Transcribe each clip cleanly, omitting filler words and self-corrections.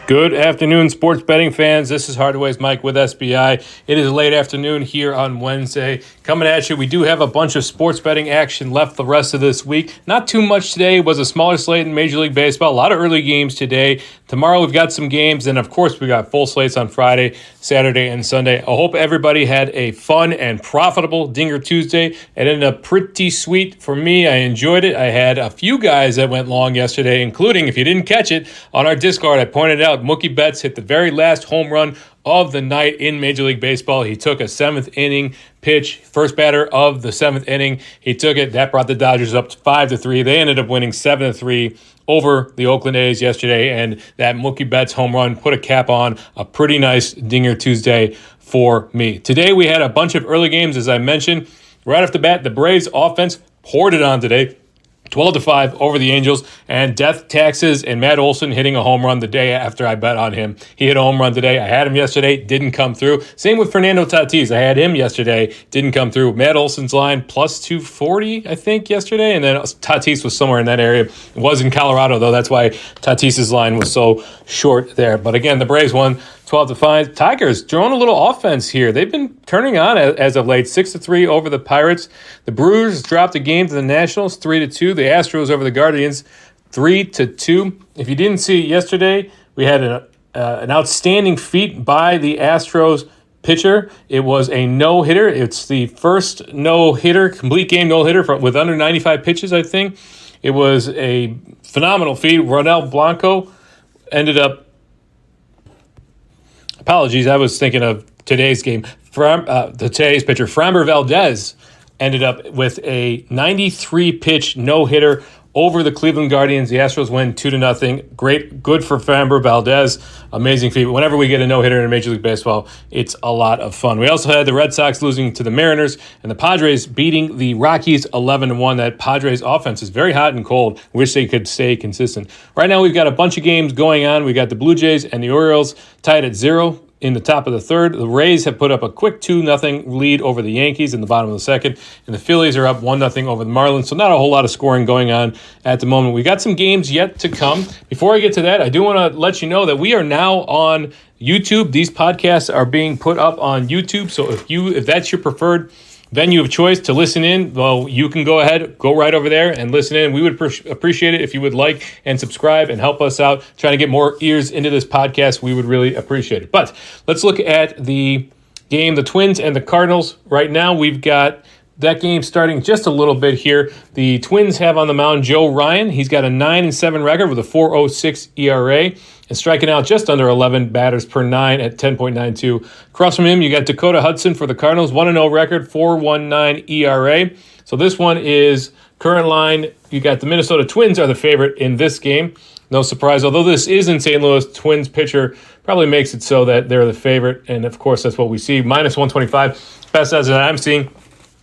Good afternoon, sports betting fans. This is Hardways Mike with SBI. It is late afternoon here on Wednesday. Coming at you, we do have a bunch of sports betting action left the rest of this week. Not too much today. It was a smaller slate in Major League Baseball. A lot of early games today. Tomorrow we've got some games, and of course we got full slates on Friday, Saturday, and Sunday. I hope everybody had a fun and profitable Dinger Tuesday. It ended up pretty sweet for me. I enjoyed it. I had a few guys that went long yesterday, including, if you didn't catch it, on our Discord, I pointed out Mookie Betts hit the very last home run of the night in Major League Baseball. He took a seventh inning pitch, first batter of the seventh inning. He took it. That brought the Dodgers up to 5-3. They ended up winning 7-3 over the Oakland A's yesterday, and that Mookie Betts home run put a cap on a pretty nice Dinger Tuesday for me. Today we had a bunch of early games, as I mentioned. Right off the bat, the Braves offense poured it on today. 12-5 over the Angels, and death taxes and Matt Olson hitting a home run the day after I bet on him. He hit a home run today. I had him yesterday, didn't come through. Same with Fernando Tatis. I had him yesterday, didn't come through. Matt Olson's line plus 240, I think, yesterday, and then Tatis was somewhere in that area. It was in Colorado, though. That's why Tatis's line was so short there. But again, the Braves won 12-5. Tigers throwing a little offense here. They've been turning on as of late, 6-3 over the Pirates. The Brewers dropped a game to the Nationals, 3-2. The Astros over the Guardians, 3-2. If you didn't see it yesterday, we had an outstanding feat by the Astros pitcher. It was a no-hitter. It's the first no-hitter, complete game no-hitter with under 95 pitches, I think. It was a phenomenal feat. Ronel Blanco ended up Apologies, I was thinking of today's game. Today's pitcher, Framber Valdez, ended up with a 93-pitch no-hitter over the Cleveland Guardians. The Astros win 2-0. Good for Framber Valdez. Amazing feat. Whenever we get a no-hitter in Major League Baseball, it's a lot of fun. We also had the Red Sox losing to the Mariners and the Padres beating the Rockies 11-1. That Padres offense is very hot and cold. Wish they could stay consistent. Right now, we've got a bunch of games going on. We got the Blue Jays and the Orioles tied at 0 in the top of the third. The Rays have put up a quick 2-0 lead over the Yankees in the bottom of the second, and the Phillies are up 1-0 over the Marlins, so not a whole lot of scoring going on at the moment. We got some games yet to come. Before I get to that, I do want to let you know that we are now on YouTube. These podcasts are being put up on YouTube, so if that's your preferred venue of choice to listen in, well, you can go ahead, go right over there and listen in. We would appreciate it if you would like and subscribe and help us out trying to get more ears into this podcast. We would really appreciate it. But let's look at the game, the Twins and the Cardinals. Right now, we've got that game starting just a little bit here. The Twins have on the mound Joe Ryan. He's got a 9-7 record with a 4.06 ERA and striking out just under 11 batters per 9 at 10.92. Across from him, you got Dakota Hudson for the Cardinals, 1-0 record, 4.19 ERA. So this one is current line. You got the Minnesota Twins are the favorite in this game. No surprise, although this is in St. Louis, Twins pitcher probably makes it so that they're the favorite. And of course, that's what we see. Minus 125, best odds that I'm seeing.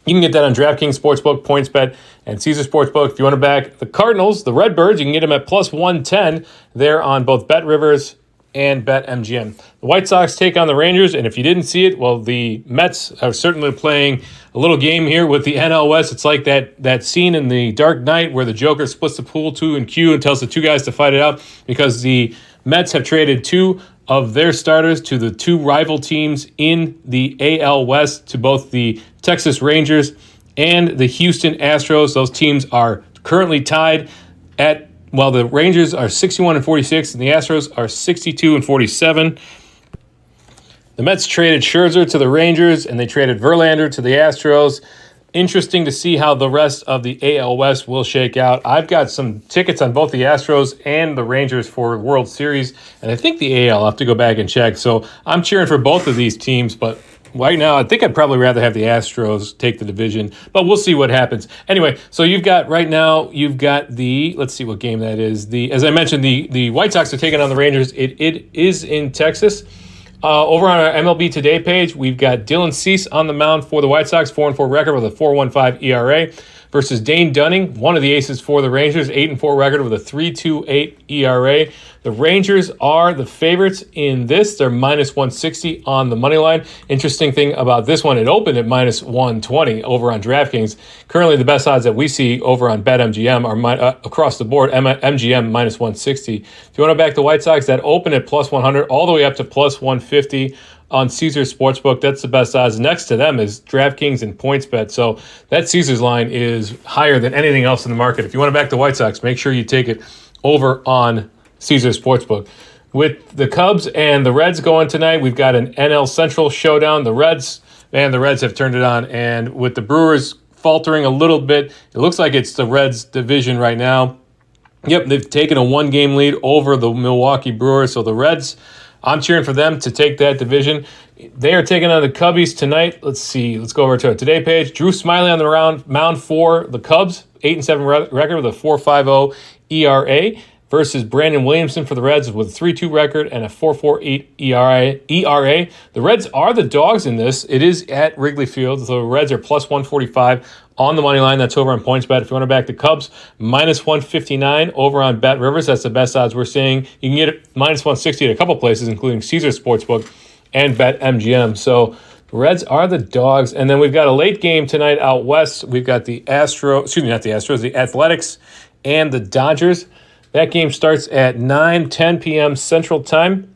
You can get that on DraftKings Sportsbook, PointsBet, and Caesar Sportsbook. If you want to back the Cardinals, the Redbirds, you can get them at plus 110. They're on both BetRivers and BetMGM. The White Sox take on the Rangers, and if you didn't see it, well, the Mets are certainly playing a little game here with the NL West. It's like that scene in The Dark Knight where the Joker splits the pool 2 and Q and tells the two guys to fight it out because the Mets have traded 2 of their starters to the 2 rival teams in the AL West, to both the Texas Rangers and the Houston Astros. Those teams are currently tied at, well, the Rangers are 61-46 and the Astros are 62-47. The Mets traded Scherzer to the Rangers and they traded Verlander to the Astros. Interesting to see how the rest of the AL West will shake out. I've got some tickets on both the Astros and the Rangers for World Series, and I think the AL, I'll have to go back and check. So I'm cheering for both of these teams, but right now I think I'd probably rather have the Astros take the division, but we'll see what happens. Anyway, so you've got the, let's see what game that is. As I mentioned, the White Sox are taking on the Rangers. It is in Texas. Over on our MLB Today page, we've got Dylan Cease on the mound for the White Sox, 4-4 record with a 4.15 ERA. versus Dane Dunning, one of the aces for the Rangers, 8-4 record with a 3.28 ERA. The Rangers are the favorites in this. They're minus 160 on the money line. Interesting thing about this one, it opened at minus 120 over on DraftKings. Currently, the best odds that we see over on BetMGM are across the board, MGM minus 160. If you want to back the White Sox, that opened at plus 100 all the way up to plus 150 on Caesars Sportsbook. That's the best odds. Next to them is DraftKings and PointsBet. So that Caesars line is higher than anything else in the market. If you want to back the White Sox, make sure you take it over on Caesars Sportsbook. With the Cubs and the Reds going tonight, we've got an NL Central showdown. The Reds have turned it on. And with the Brewers faltering a little bit, it looks like it's the Reds division right now. Yep, they've taken a one-game lead over the Milwaukee Brewers. So the Reds, I'm cheering for them to take that division. They are taking on the Cubbies tonight. Let's see. Let's go over to our Today page. Drew Smyly on the mound for the Cubs, 8-7 record with a 4.50 ERA. Versus Brandon Williamson for the Reds with a 3.2 record and a 4.48 ERA. The Reds are the dogs in this. It is at Wrigley Field. So the Reds are plus 145 on the money line. That's over on PointsBet. If you want to back the Cubs, minus 159 over on Bet Rivers. That's the best odds we're seeing. You can get it minus 160 at a couple places, including Caesars Sportsbook and BetMGM. So the Reds are the dogs. And then we've got a late game tonight out west. We've got the Athletics and the Dodgers. That game starts at 9:10 p.m. Central Time.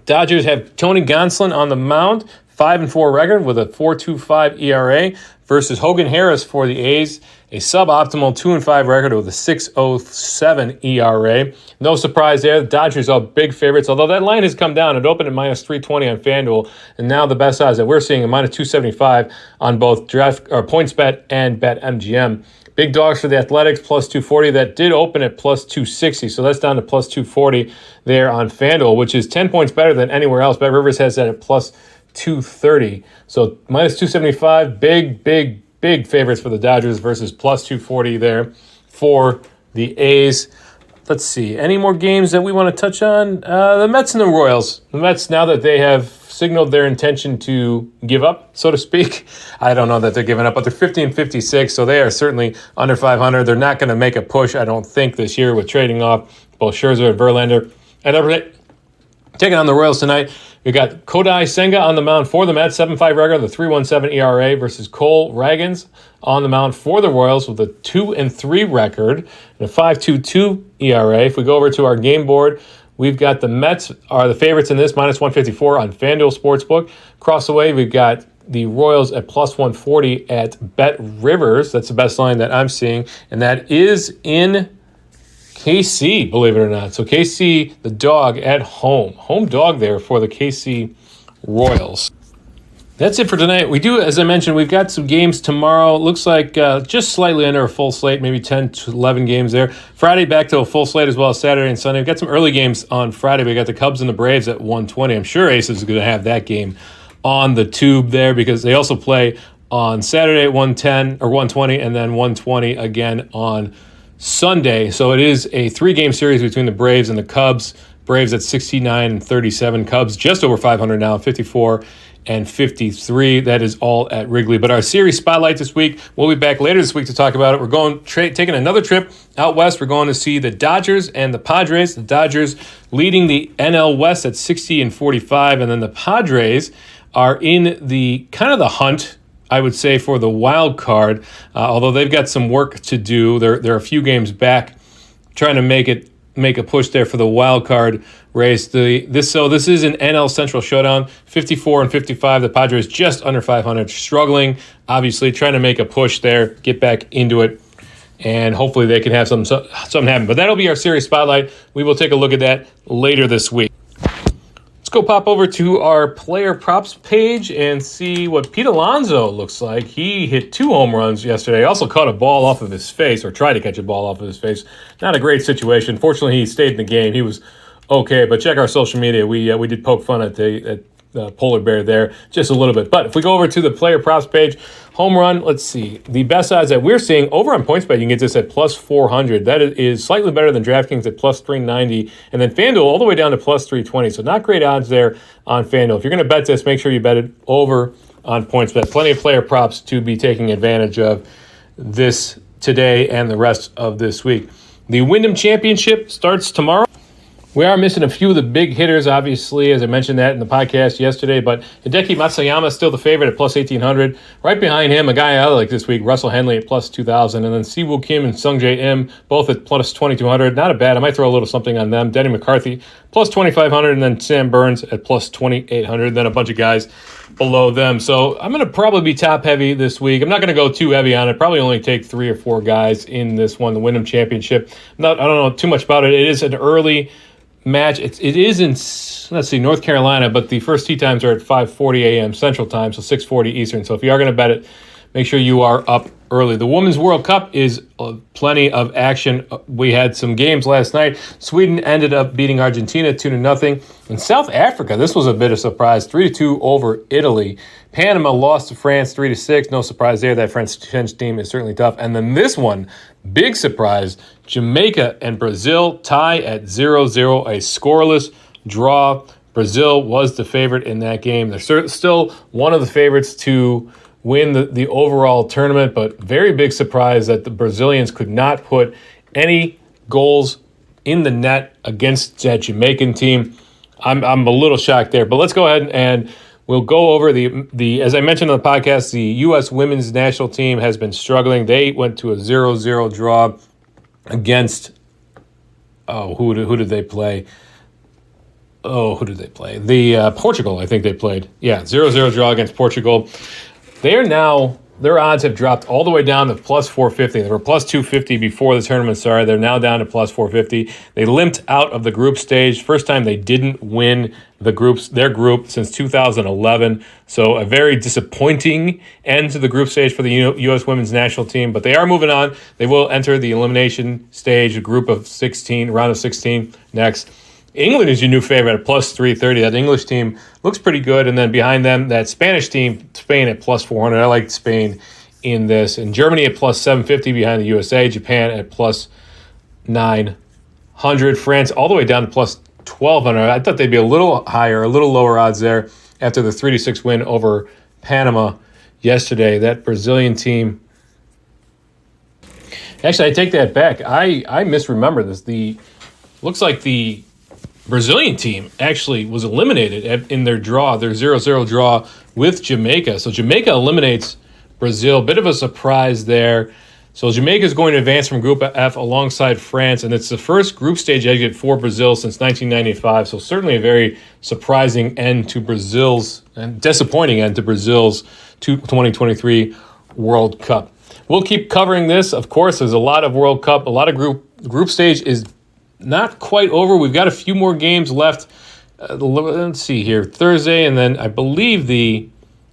Dodgers have Tony Gonsolin on the mound, 5-4 record with a 4.25 ERA versus Hogan Harris for the A's, a suboptimal 2-5 record with a 6.07 ERA. No surprise there. The Dodgers are big favorites, although that line has come down. It opened at minus 320 on FanDuel, and now the best odds that we're seeing are minus 275 on both PointsBet and BetMGM. Big dogs for the Athletics, plus 240. That did open at plus 260, so that's down to plus 240 there on FanDuel, which is 10 points better than anywhere else. Bet Rivers has that at plus 230. So minus 275, big favorites for the Dodgers versus plus 240 there for the A's. Let's see. Any more games that we want to touch on? The Mets and the Royals. The Mets, now that they have signaled their intention to give up, so to speak. I don't know that they're giving up, but they're 50-56, so they are certainly under 500. They're not going to make a push, I don't think, this year with trading off both Scherzer and Verlander. And they're taking on the Royals tonight. We got Kodai Senga on the mound for the Mets, 7.5 record, the 3.17 ERA versus Cole Ragans on the mound for the Royals with a 2-3 record and a 5.22 ERA. If we go over to our game board, we've got the Mets are the favorites in this, minus 154 on FanDuel Sportsbook. Across the way, we've got the Royals at plus 140 at Bet Rivers. That's the best line that I'm seeing, and that is in KC, believe it or not. So KC, the dog at home. Home dog there for the KC Royals. That's it for tonight. We do, as I mentioned, we've got some games tomorrow. Looks like just slightly under a full slate, maybe 10 to 11 games there. Friday, back to a full slate as well as Saturday and Sunday. We've got some early games on Friday. We got the Cubs and the Braves at 120. I'm sure Aces is going to have that game on the tube there because they also play on Saturday at 110 or 120 and then 120 again on Sunday. So it is a 3-game series between the Braves and the Cubs. Braves at 69-37. Cubs just over 500 now, 54-53. That is all at Wrigley. But our series spotlight this week, we'll be back later this week to talk about it. We're going taking another trip out west. We're going to see the Dodgers and the Padres. The Dodgers leading the NL West at 60-45, and then the Padres are in the kind of the hunt, I would say, for the wild card, although they've got some work to do. They're a few games back trying to make a push there for the wild card race. This is an NL Central showdown, 54-55. The Padres just under 500, struggling, obviously, trying to make a push there, get back into it, and hopefully they can have something happen. But that'll be our series spotlight. We will take a look at that later this week. Let's go pop over to our player props page and see what Pete Alonso looks like. He hit 2 home runs yesterday. Also caught a ball off of his face, or tried to catch a ball off of his face. Not a great situation. Fortunately, he stayed in the game. He was okay, but check our social media. We did poke fun at the polar bear there just a little bit. But if we go over to the player props page, home run, let's see. The best odds that we're seeing over on PointsBet, you can get this at plus 400. That is slightly better than DraftKings at plus 390. And then FanDuel all the way down to plus 320. So not great odds there on FanDuel. If you're going to bet this, make sure you bet it over on PointsBet. Plenty of player props to be taking advantage of this today and the rest of this week. The Wyndham Championship starts tomorrow. We are missing a few of the big hitters, obviously, as I mentioned that in the podcast yesterday, but Hideki Matsuyama is still the favorite at plus 1,800. Right behind him, a guy I like this week, Russell Henley at plus 2,000, and then Siwoo Kim and Sungjae Im, both at plus 2,200. Not a bad. I might throw a little something on them. Denny McCarthy, plus 2,500, and then Sam Burns at plus 2,800, then a bunch of guys below them. So I'm going to probably be top-heavy this week. I'm not going to go too heavy on it. Probably only take 3 or 4 guys in this one, the Wyndham Championship. I don't know too much about it. It is an early match. It is in, let's see, North Carolina, but the first tee times are at 5:40 a.m. Central Time, so 6:40 Eastern. So if you are going to bet it, make sure you are up early. The Women's World Cup is plenty of action. We had some games last night. Sweden ended up beating Argentina 2-0. And South Africa, this was a bit of a surprise, 3-2 over Italy. Panama lost to France 3-6. No surprise there. That French team is certainly tough. And then this one, big surprise, Jamaica and Brazil tie at 0-0, a scoreless draw. Brazil was the favorite in that game. They're still one of the favorites to win the overall tournament, but very big surprise that the Brazilians could not put any goals in the net against that Jamaican team. I'm a little shocked there, but let's go ahead and we'll go over the as I mentioned on the podcast, the U.S. women's national team has been struggling. They went to a 0-0 draw against, who did they play? Who did they play? Portugal, I think they played. Yeah, 0-0 draw against Portugal. They are now, their odds have dropped all the way down to plus 450. They were plus 250 before the tournament started. They're now down to plus 450. They limped out of the group stage. First time they didn't win their group since 2011. So a very disappointing end to the group stage for the U.S. women's national team. But they are moving on. They will enter the elimination stage, a round of 16 next. England is your new favorite at plus 330. That English team looks pretty good. And then behind them, that Spanish team, Spain at plus 400. I like Spain in this. And Germany at plus 750 behind the USA. Japan at plus 900. France all the way down to plus 1,200. I thought they'd be a little higher, a little lower odds there after the 3-6 win over Panama yesterday. That Brazilian team. Actually, I take that back. I misremember this. Looks like the Brazilian team actually was eliminated in their draw, their 0-0 draw with Jamaica. So Jamaica eliminates Brazil. Bit of a surprise there. So Jamaica is going to advance from Group F alongside France, and it's the first group stage exit for Brazil since 1995. So certainly a very surprising end to Brazil's, and disappointing end to Brazil's 2023 World Cup. We'll keep covering this. Of course, there's a lot of World Cup. A lot of group stage is not quite over. We've got a few more games left. Let's see here. Thursday, and then I believe the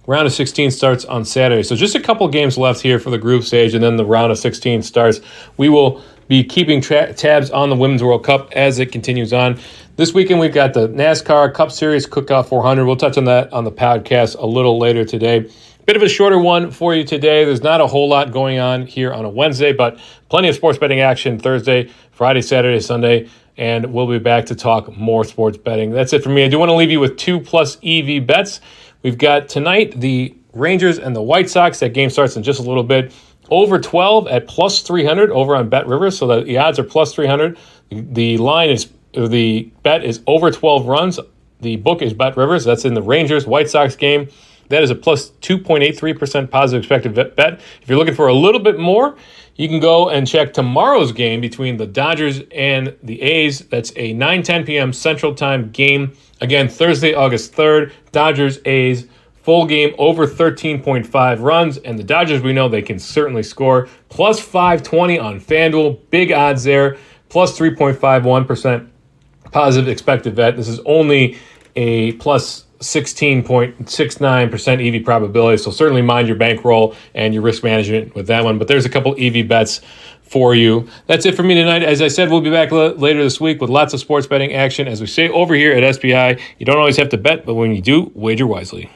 round of 16 starts on Saturday. So just a couple games left here for the group stage, and then the round of 16 starts. We will be keeping tabs on the Women's World Cup as it continues on. This weekend, we've got the NASCAR Cup Series Cookout 400. We'll touch on that on the podcast a little later today. Bit of a shorter one for you today. There's not a whole lot going on here on a Wednesday, but plenty of sports betting action Thursday, Friday, Saturday, Sunday, and we'll be back to talk more sports betting. That's it for me. I do want to leave you with 2+ EV bets. We've got tonight the Rangers and the White Sox. That game starts in just a little bit. Over 12 at plus 300 over on Bet Rivers, so the odds are plus 300. The bet is over 12 runs. The book is Bet Rivers. That's in the Rangers-White Sox game. That is a plus 2.83% positive expected bet. If you're looking for a little bit more, you can go and check tomorrow's game between the Dodgers and the A's. That's a 9:10 p.m. Central Time game. Again, Thursday, August 3rd, Dodgers-A's. Full game over 13.5 runs. And the Dodgers, we know they can certainly score. Plus 520 on FanDuel. Big odds there. Plus 3.51% positive expected bet. This is only a plus 16.69% EV probability, so certainly mind your bankroll and your risk management with that one. But there's a couple EV bets for you. That's it for me tonight. As I said, we'll be back later this week with lots of sports betting action. As we say over here at SPI, you don't always have to bet, but when you do, wager wisely.